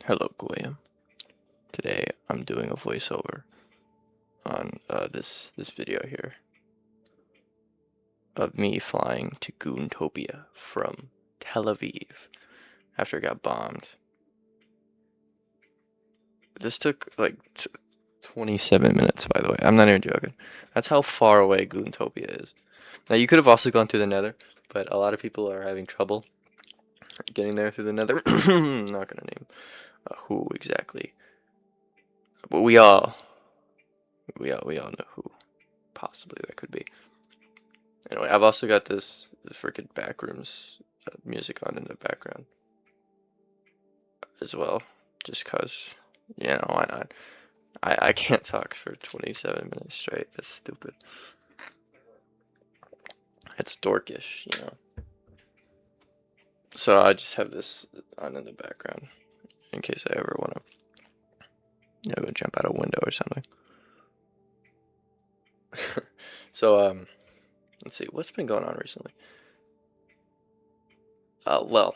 Hello, William. Today I'm doing a voiceover on this video here of me flying to Goontopia from Tel Aviv after it got bombed. This took like 27 minutes, by the way. I'm not even joking. That's how far away Goontopia is. Now, you could have also gone through the Nether, but a lot of people are having trouble getting there through the Nether. I'm not gonna name who exactly, but we all know who possibly that could be. Anyway, I've also got this freaking backrooms music on in the background as well, just cause, why not? I can't talk for 27 minutes straight. That's stupid. It's dorkish. So I just have this on in the background in case I ever want to, go jump out a window or something. So let's see what's been going on recently. Well,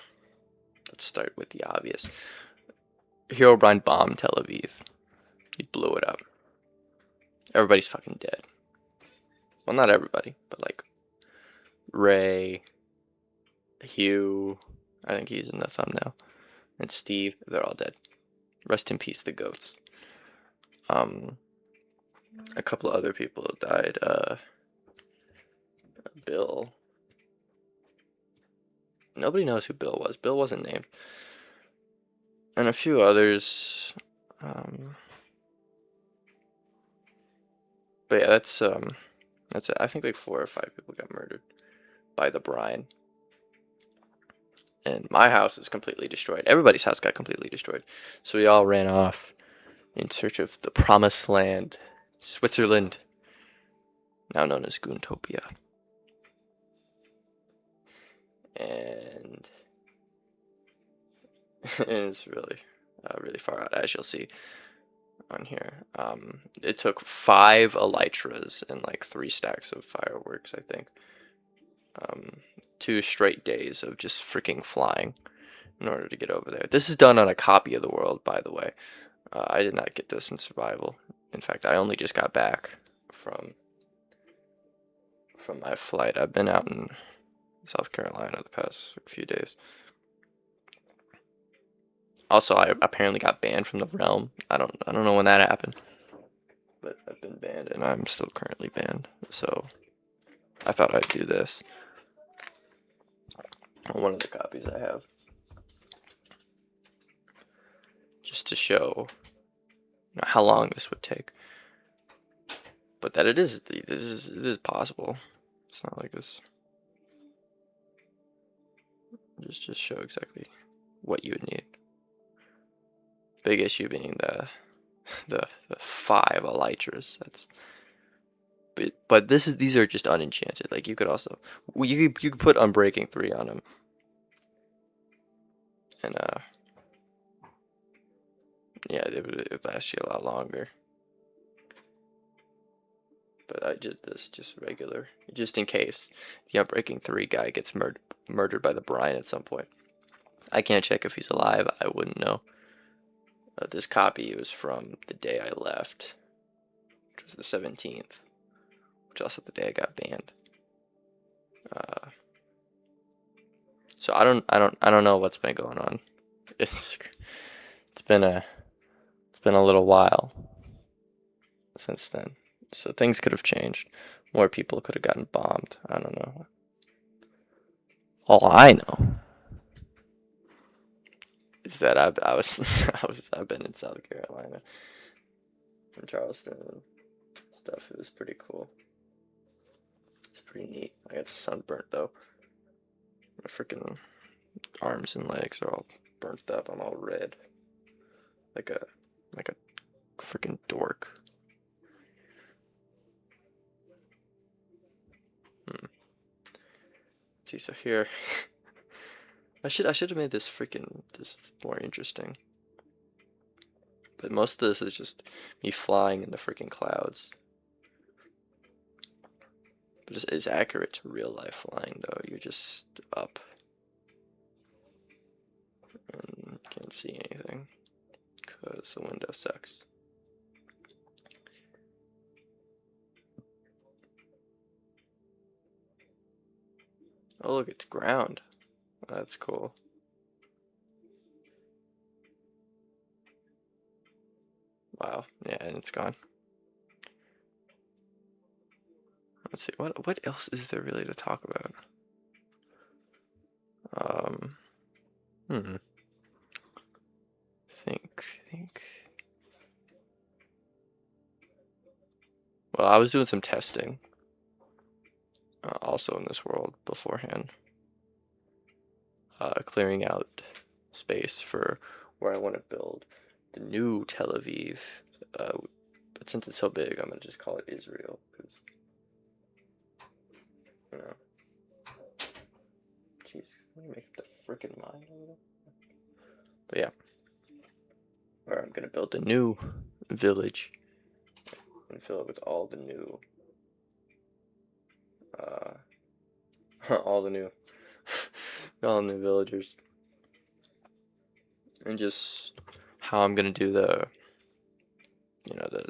let's start with the obvious. Herobrine bombed Tel Aviv. He blew it up. Everybody's fucking dead. Well, not everybody, but like Ray, Hugh, I think he's in the thumbnail, and Steve, they're all dead. Rest in peace, the goats. A couple of other people died. Bill. Nobody knows who Bill was. Bill wasn't named. And a few others. But yeah, that's it. I think like 4 or 5 people got murdered by the brine. And my house is completely destroyed. Everybody's house got completely destroyed. So we all ran off in search of the promised land, Switzerland, now known as Goontopia. And it's really far out, as you'll see on here. It took 5 elytras and like 3 stacks of fireworks, I think. 2 straight days of just freaking flying in order to get over there. This is done on a copy of the world, by the way. I did not get this in survival. In fact, I only just got back from my flight. I've been out in South Carolina the past few days. Also, I apparently got banned from the realm. I don't know when that happened, but I've been banned and I'm still currently banned. So I thought I'd do this on one of the copies I have, just to show how long this would take. But that it is possible. It's not like this. Just show exactly what you would need. Big issue being the 5 elytras. But these are just unenchanted. Like you could also you could put Unbreaking 3 on them, and yeah, it would last you a lot longer. But I did this just regular, just in case the Unbreaking 3 guy gets murdered by the brine at some point. I can't check if he's alive. I wouldn't know. This copy was from the day I left, which was the 17th, which was also the day I got banned. So I don't know what's been going on. It's been a little while since then. So things could have changed. More people could have gotten bombed. I don't know. All I know is that I've been in South Carolina, in Charleston and stuff. It was pretty cool. It's pretty neat. I got sunburnt though. My freaking arms and legs are all burnt up. I'm all red, like a freaking dork. See, so here, I should have made this more interesting. But most of this is just me flying in the freaking clouds. But it's accurate to real life flying though. You're just up and you can't see anything. because the window sucks. Oh, look, it's ground. That's cool. Wow, yeah, and it's gone. Let's see, what else is there really to talk about? Hmm. Think. Well, I was doing some testing, also in this world beforehand, clearing out space for where I want to build the new telaviv. But since it's so big, I'm gonna just call it Israel, because, you know, jeez, let me make up the freaking line a little. But yeah, where I'm gonna build a new village and fill it with all the new, all the new, all the new villagers, and just how I'm gonna do the,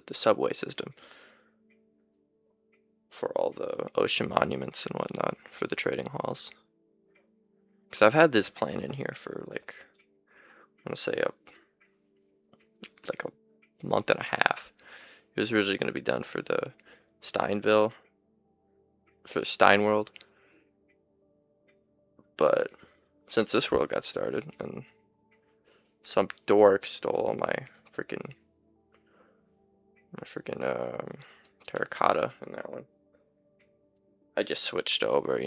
the subway system for all the ocean monuments and whatnot for the trading halls. Because I've had this plan in here for like, I'm gonna say like a month and a half. It was originally gonna be done for the Steinville, for Stein World, but since this world got started and some dork stole all my freaking terracotta in that one, I just switched over,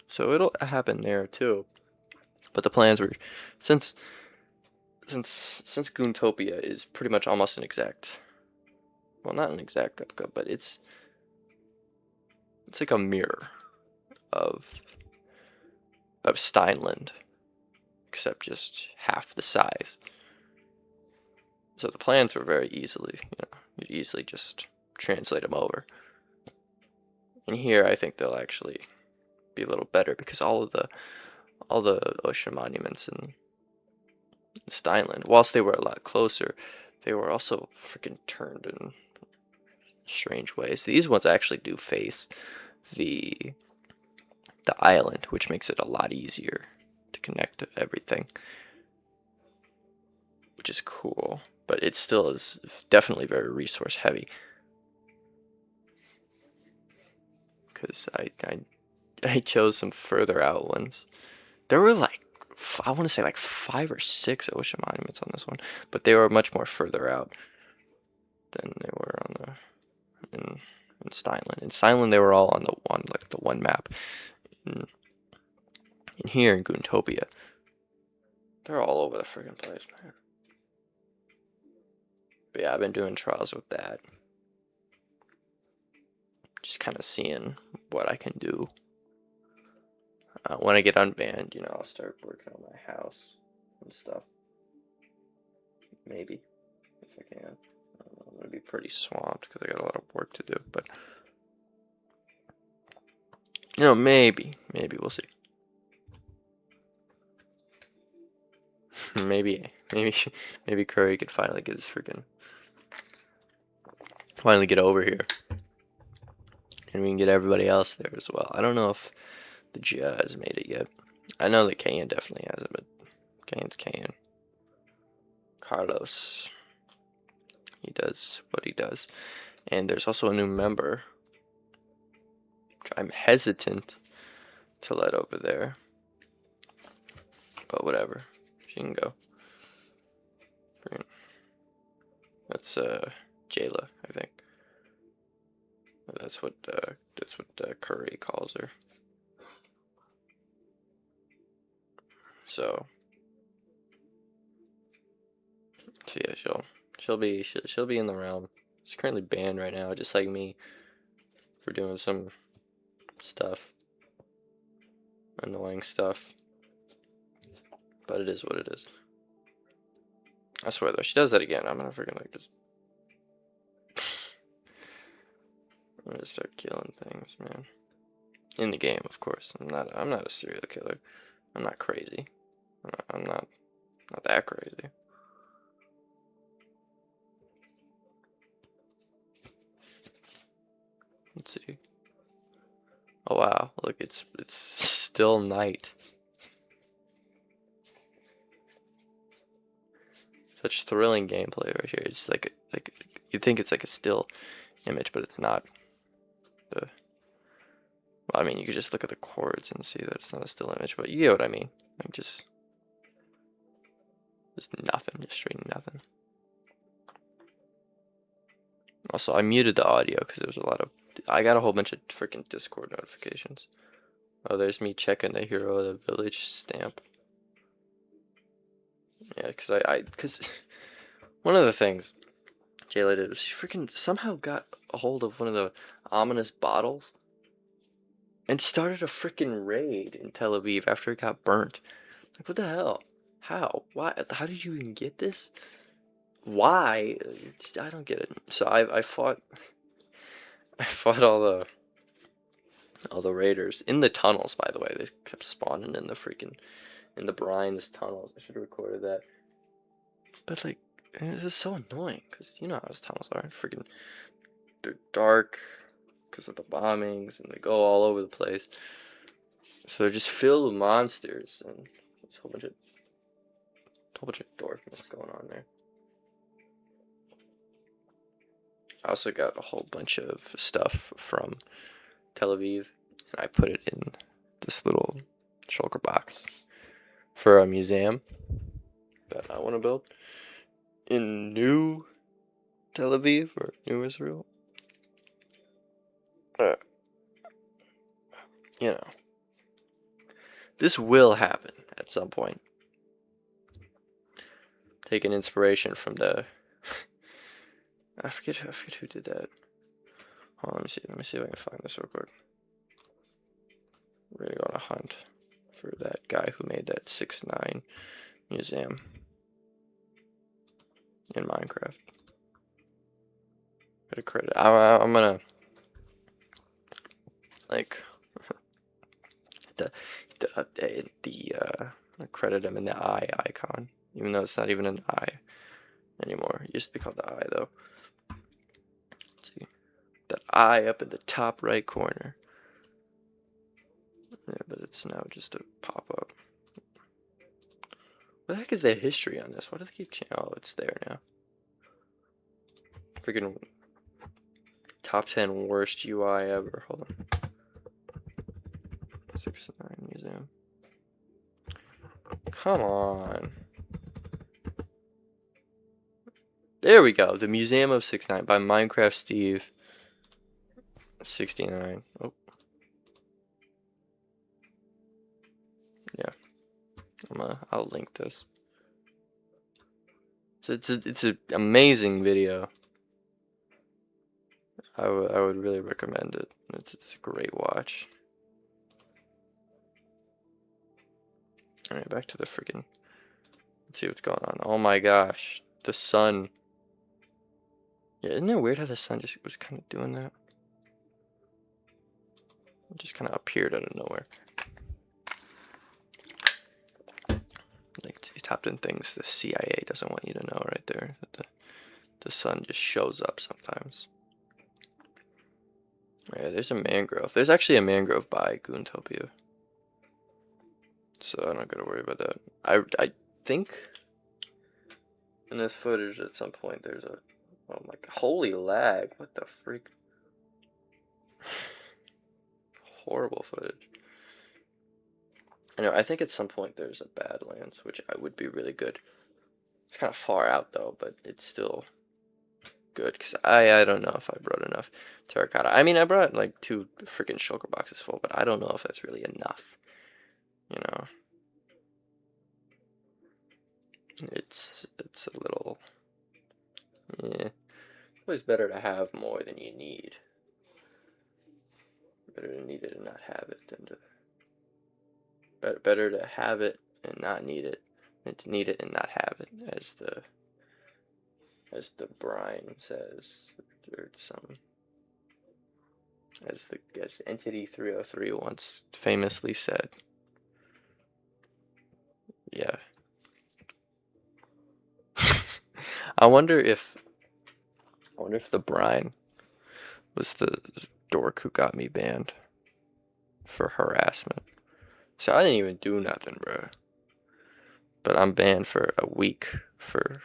So it'll happen there too. But the plans were, since Goontopia is pretty much almost an exact, well, not an exact replica, but it's like a mirror of Steinland, except just half the size. So the plans were very easily, you'd easily just translate them over. And here, I think they'll actually be a little better, because all the ocean monuments in Steinland, whilst they were a lot closer, they were also freaking turned in strange ways. These ones actually do face the island, which makes it a lot easier to connect to everything, which is cool. But it still is definitely very resource heavy, because I chose some further out ones. There were like, I want to say like 5 or 6 ocean monuments on this one, but they were much more further out than they were on in Steinland. In Steinland, they were all on the one map. In here in Goontopia, they're all over the friggin' place, man. But yeah, I've been doing trials with that. Just kind of seeing what I can do. When I get unbanned, I'll start working on my house and stuff. Maybe, if I can. I'm going to be pretty swamped because I got a lot of work to do, but, maybe we'll see. maybe Curry could finally get get over here, and we can get everybody else there as well. I don't know if the Gia has made it yet. I know that Kayan definitely hasn't, but Kayan's Kayan. Carlos, he does what he does. And there's also a new member, which I'm hesitant to let over there, but whatever, she can go. That's Jayla, I think. That's what Curry calls her. So yeah, she'll be in the realm. She's currently banned right now, just like me, for doing some stuff, annoying stuff. But it is what it is. I swear though, she does that again, I'm gonna freaking like just. I'm gonna start killing things, man. In the game, of course. I'm not a serial killer. I'm not crazy. I'm not that crazy. wow, look, it's still night. Such thrilling gameplay right here. It's like you think it's like a still image, but it's not. Well, I mean, you could just look at the chords and see that it's not a still image, but you get what I mean. Like just nothing, just straight nothing. Also, I muted the audio because there was a lot of. I got a whole bunch of freaking Discord notifications. Oh, there's me checking the Hero of the Village stamp. Yeah, because one of the things Jayla did was she freaking somehow got a hold of one of the ominous bottles and started a freaking raid in Tel Aviv after it got burnt. Like, what the hell? How? Why? How did you even get this? Why? I don't get it. So I fought all the raiders in the tunnels. By the way, they kept spawning in the brines tunnels. I should have recorded that. But like, it was just so annoying because you know how those tunnels are. Freaking, they're dark because of the bombings and they go all over the place. So they're just filled with monsters and there's a whole bunch of darkness going on there. I also got a whole bunch of stuff from Tel Aviv, and I put it in this little shulker box for a museum that I want to build in New Tel Aviv or New Israel. You know, this will happen at some point. Taking inspiration from the I forget who did that. Hold on, let me see if I can find this real quick. We're gonna go on a hunt for that guy who made that 6ix9ine museum in Minecraft. Bit of credit. I'm gonna like the credit him in the eye icon, even though it's not even an eye anymore. It used to be called the eye though. Let's see, that eye up in the top right corner. Yeah, but it's now just a pop up. What the heck is the history on this? Why do they keep changing? Oh, it's there now. Freaking top 10 worst UI ever. Hold on. 6ix9ine museum. Come on. There we go. The Museum of 6ix9ine by Minecraft Steve 69. Oh. Yeah. I'll link this. So it's an amazing video. I would really recommend it. It's a great watch. Alright, back to the freaking. Let's see what's going on. Oh my gosh. The sun. Yeah, isn't it weird how the sun just was kind of doing that? It just kind of appeared out of nowhere. Like top 10 things the CIA doesn't want you to know right there. That the sun just shows up sometimes. Yeah, there's a mangrove. There's actually a mangrove by Goontopia. So I'm not gonna worry about that. I think in this footage at some point there's a oh my god, holy lag, what the freak. Horrible footage. Anyway, I think at some point there's a Badlands, which I would be really good. It's kind of far out though, but it's still good because I don't know if I brought enough terracotta. I mean, I brought like 2 freaking shulker boxes full, but I don't know if that's really enough. You know, it's a little. Yeah, always better to have more than you need. Better to need it and not have it than to. Better to have it and not need it than to need it and not have it, as the brine says, or some. As Entity 303 once famously said. Yeah. I wonder if the brine was the dork who got me banned. for harassment. So I didn't even do nothing, bro. But I'm banned for a week for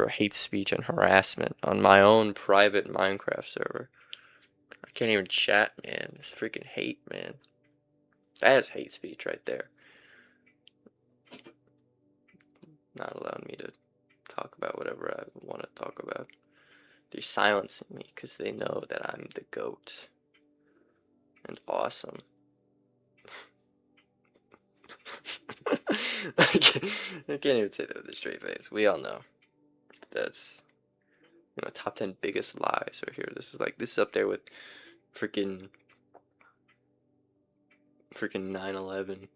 hate speech and harassment on my own private Minecraft server. I can't even chat, man. It's freaking hate, man. That is hate speech right there. Not allowing me to talk about whatever I want to talk about. They're silencing me because they know that I'm the GOAT. And awesome. I can't even say that with a straight face. We all know that's, top 10 biggest lies right here. This is up there with freaking 9/11.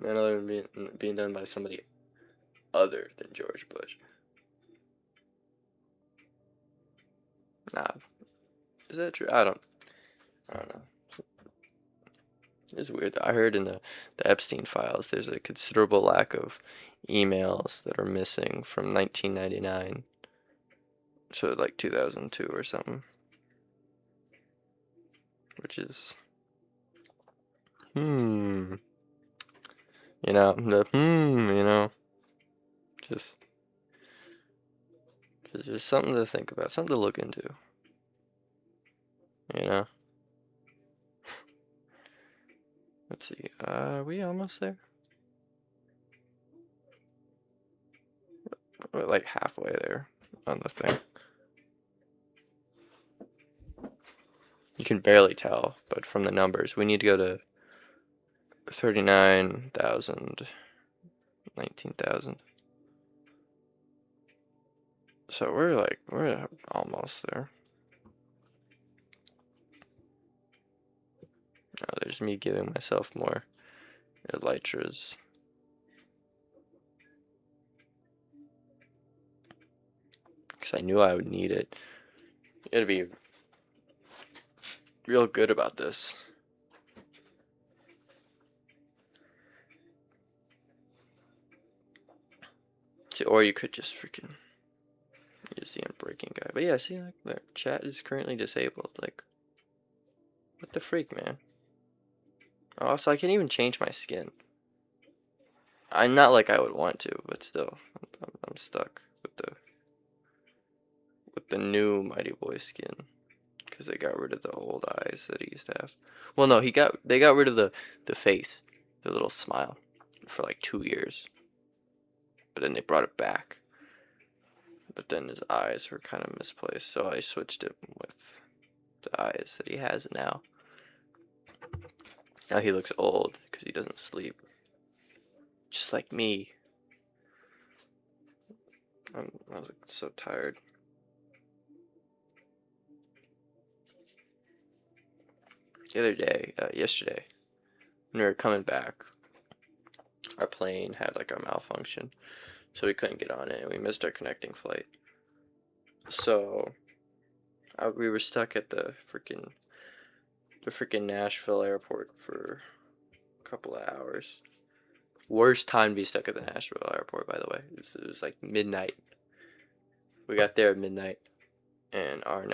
9/11 being done by somebody other than George Bush. Nah, is that true? I don't know. It's weird. I heard in the Epstein files there's a considerable lack of emails that are missing from 1999 to like 2002 or something, which is just just something to think about, something to look into, you know. Let's see. Are we almost there? We're like halfway there on the thing. You can barely tell, but from the numbers, we need to go to 39,000, 19,000. So we're almost there. Oh, there's me giving myself more elytras. Because I knew I would need it. You gotta be real good about this. See, or you could just freaking use the unbreaking guy. But yeah, see, like, the chat is currently disabled. Like, what the freak, man? Oh, so I can't even change my skin. I'm not like I would want to, but still, I'm stuck with the new Mighty Boy skin because they got rid of the old eyes that he used to have. Well, no, they got rid of the face, the little smile, for like 2 years, but then they brought it back. But then his eyes were kind of misplaced, so I switched it with the eyes that he has now. Now he looks old because he doesn't sleep. Just like me. I was like, so tired. The other day, yesterday, when we were coming back, our plane had like a malfunction, so we couldn't get on it, and we missed our connecting flight. So we were stuck at the freaking Nashville airport for a couple of hours. Worst time to be stuck at the Nashville airport, by the way. It was like midnight. We got there at midnight, and our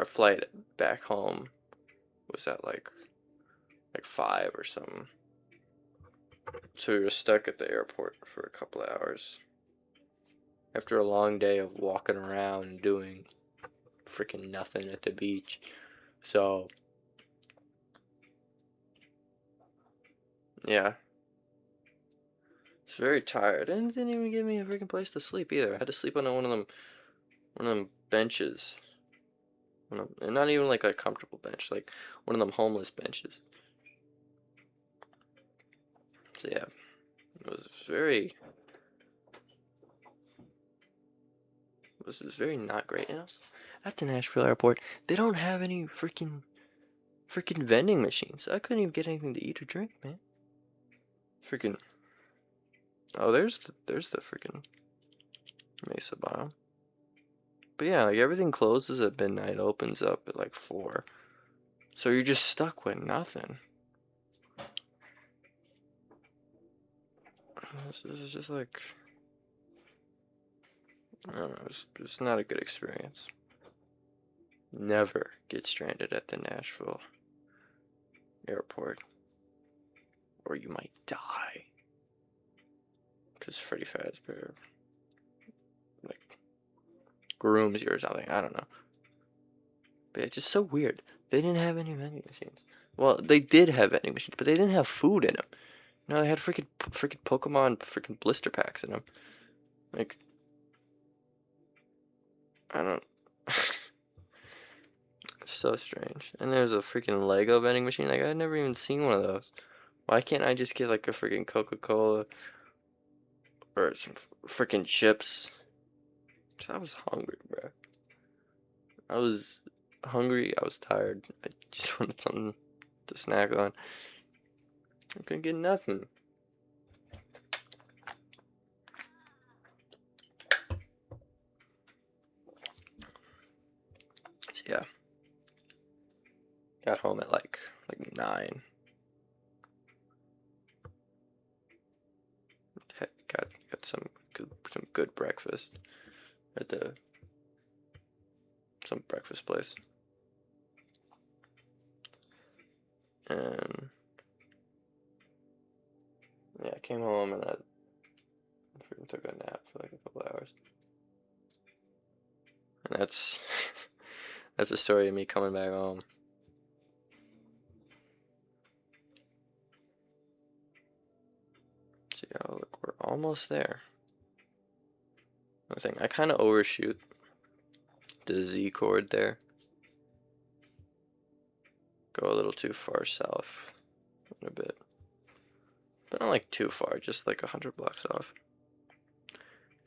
flight back home was at like 5 or something. So we were stuck at the airport for a couple of hours. After a long day of walking around and doing freaking nothing at the beach. So, yeah. It's very tired. And it didn't even give me a freaking place to sleep either. I had to sleep on one of them benches. And not even like a comfortable bench, like one of them homeless benches. So yeah, it was very not great. And also, at the Nashville airport, they don't have any freaking vending machines. I couldn't even get anything to eat or drink, man. Freaking. Oh, there's the freaking Mesa biome. But yeah, like everything closes at midnight, opens up at like 4. So you're just stuck with nothing. This is just like, I don't know, it's not a good experience. never get stranded at the Nashville airport, or you might die. Because Freddy Fazbear, like, grooms you or something. I don't know. But it's just so weird. They didn't have any vending machines. Well, they did have vending machines, but they didn't have food in them. No, they had freaking Pokemon freaking blister packs in them. Like, I don't. So strange. And there's a freaking Lego vending machine. Like, I'd never even seen one of those. Why can't I just get like a freaking Coca-Cola or some freaking chips? I was hungry, bro. I was hungry. I was tired. I just wanted something to snack on. I couldn't get nothing. So yeah, got home at like 9. Got some good breakfast at some breakfast place, and yeah, I came home and I freaking took a nap for like a couple hours, and that's that's the story of me coming back home. So yeah, look, we're almost there. Another thing, I kind of overshoot the Z chord there. Go a little too far south in a bit. But not like too far, just like 100 blocks off.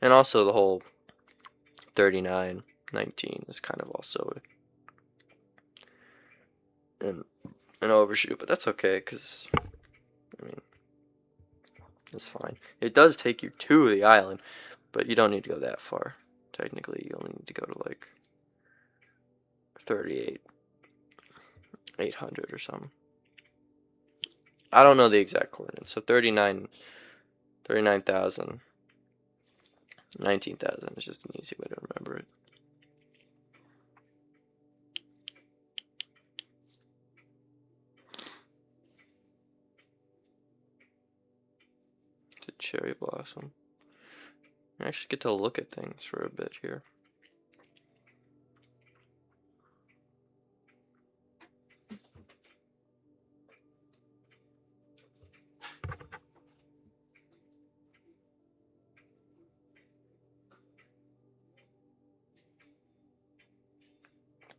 And also the whole 3919 is kind of also an overshoot, but that's okay, because, I mean, it's fine. It does take you to the island, but you don't need to go that far. Technically, you only need to go to like 38,800 or something. I don't know the exact coordinates, so 39,000, 19,000 is just an easy way to remember it. It's a cherry blossom. I actually get to look at things for a bit here.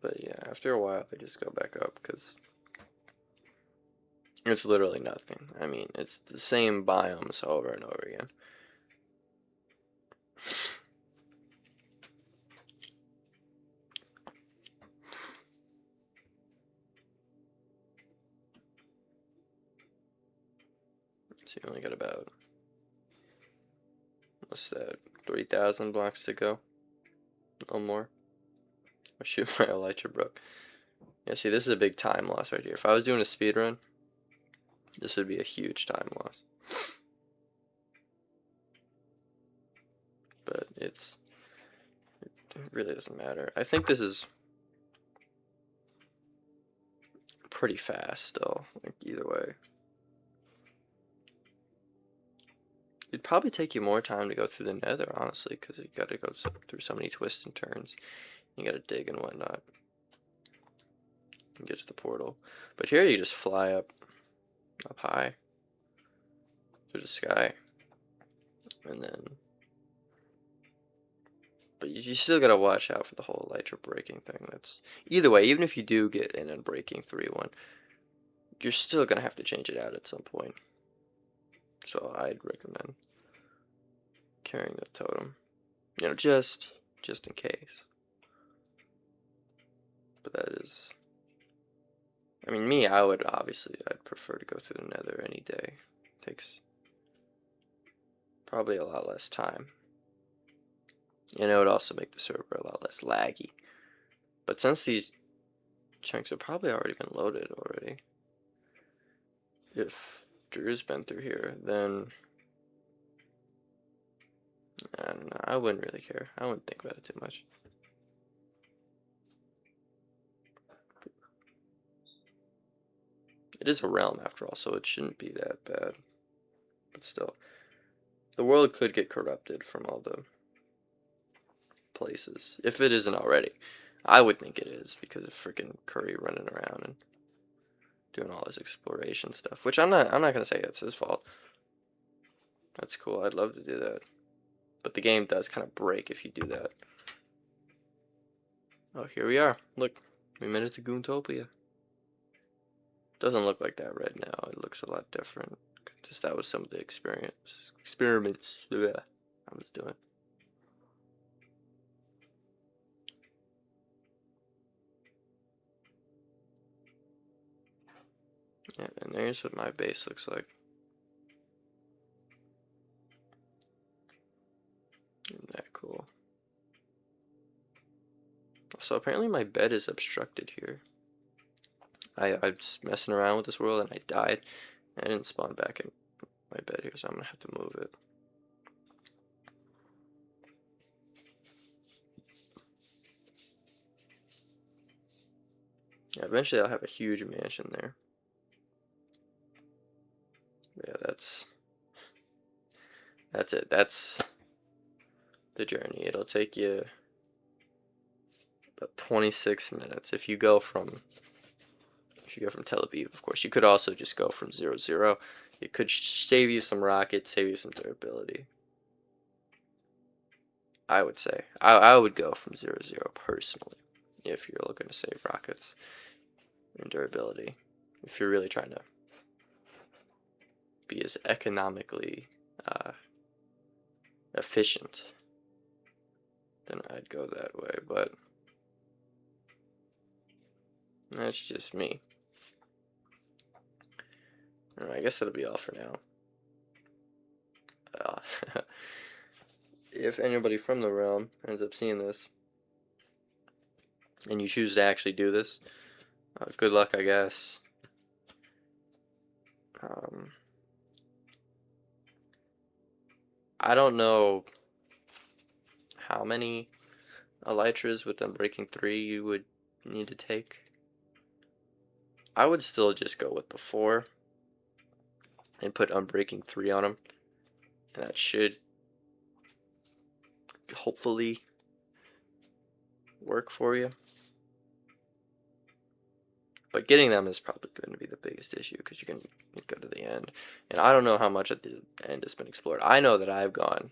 But yeah, after a while, I just go back up because it's literally nothing. I mean, it's the same biomes over and over again. So you only got about, what's that, 3,000 blocks to go? No more. Oh shoot, my elytra broke. Yeah, see, this is a big time loss right here. If I was doing a speed run, this would be a huge time loss. But it really doesn't matter. I think this is pretty fast still, like either way. It'd probably take you more time to go through the nether, honestly, because you gotta go through so many twists and turns. You gotta dig and whatnot. And get to the portal. But here you just fly up high through the sky. And then, but you still gotta watch out for the whole elytra breaking thing. That's either way, even if you do get in and breaking 3-1, you're still gonna have to change it out at some point. So I'd recommend carrying the totem, you know, just in case. But that is, I mean, me, I'd prefer to go through the nether any day. It takes probably a lot less time. And it would also make the server a lot less laggy. But since these chunks have probably already been loaded already, if Drew's been through here, then I don't know, I wouldn't really care. I wouldn't think about it too much. It is a realm after all, so it shouldn't be that bad. But still, the world could get corrupted from all the places, if it isn't already. I would think it is, because of freaking Curry running around and doing all his exploration stuff, which I'm not gonna say it's his fault. That's cool. I'd love to do that. But the game does kind of break if you do that. Oh, here we are. Look, we made it to Goontopia. Doesn't look like that right now. It looks a lot different. Just that was some of the experiments I was doing. Yeah, and there's what my base looks like. Isn't that cool? So apparently my bed is obstructed here. I was messing around with this world and I died. I didn't spawn back in my bed here, so I'm gonna have to move it. Yeah, eventually I'll have a huge mansion there. Yeah, that's it. That's the journey. It'll take you about 26 minutes if you go from Tel Aviv. Of course, you could also just go from 0-0. It could save you some rockets, save you some durability. I would say I would go from 0-0 personally if you're looking to save rockets and durability. If you're really trying to be as economically efficient, then I'd go that way, but that's just me. Alright, I guess that'll be all for now. If anybody from the realm ends up seeing this, and you choose to actually do this, good luck, I guess. I don't know how many elytras with Unbreaking 3 you would need to take. I would still just go with the 4 and put Unbreaking 3 on them, and that should hopefully work for you. But getting them is probably going to be the biggest issue, because you can go to the end. And I don't know how much at the end has been explored. I know that I've gone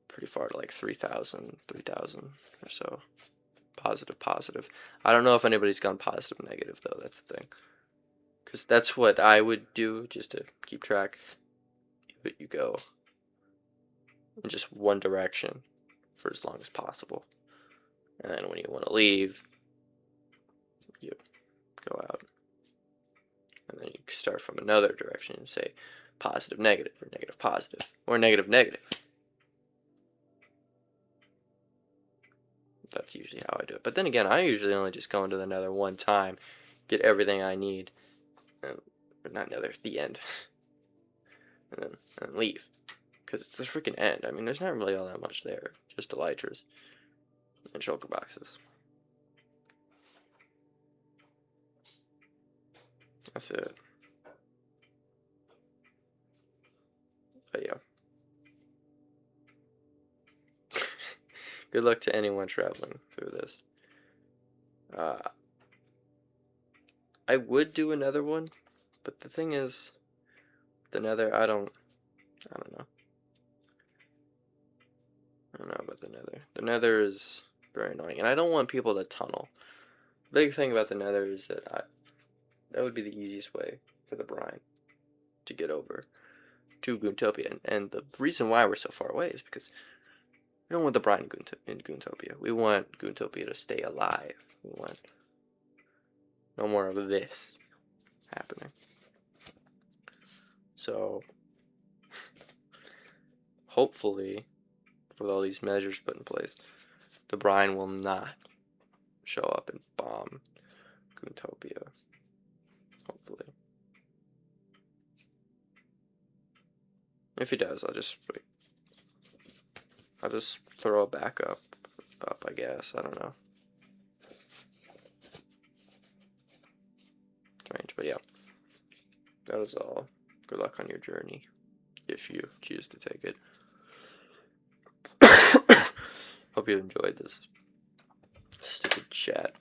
pretty far to like 3,000 or so. Positive. I don't know if anybody's gone positive, negative, though. That's the thing. Because that's what I would do, just to keep track. But you go in just one direction for as long as possible. And then when you want to leave, you go out. And then you start from another direction and say positive, negative, or negative, positive, or negative, negative. That's usually how I do it. But then again, I usually only just go into the nether one time, get everything I need, and, or not nether, the end, and then leave. Because it's the freaking end. I mean, there's not really all that much there. Just elytras and shulker boxes. That's it. But yeah. Good luck to anyone traveling through this. I would do another one, but the thing is, the nether, I don't know. I don't know about the nether. The nether is very annoying, and I don't want people to tunnel. The big thing about the nether is that that would be the easiest way for the brine to get over to Goontopia. And the reason why we're so far away is because we don't want the brine in Goontopia. We want Goontopia to stay alive. We want no more of this happening. So, hopefully, with all these measures put in place, the brine will not show up and bomb Goontopia. Hopefully. If he does, I'll just throw it back up, I guess. I don't know. That is all. Good luck on your journey, if you choose to take it. Hope you enjoyed this stupid chat.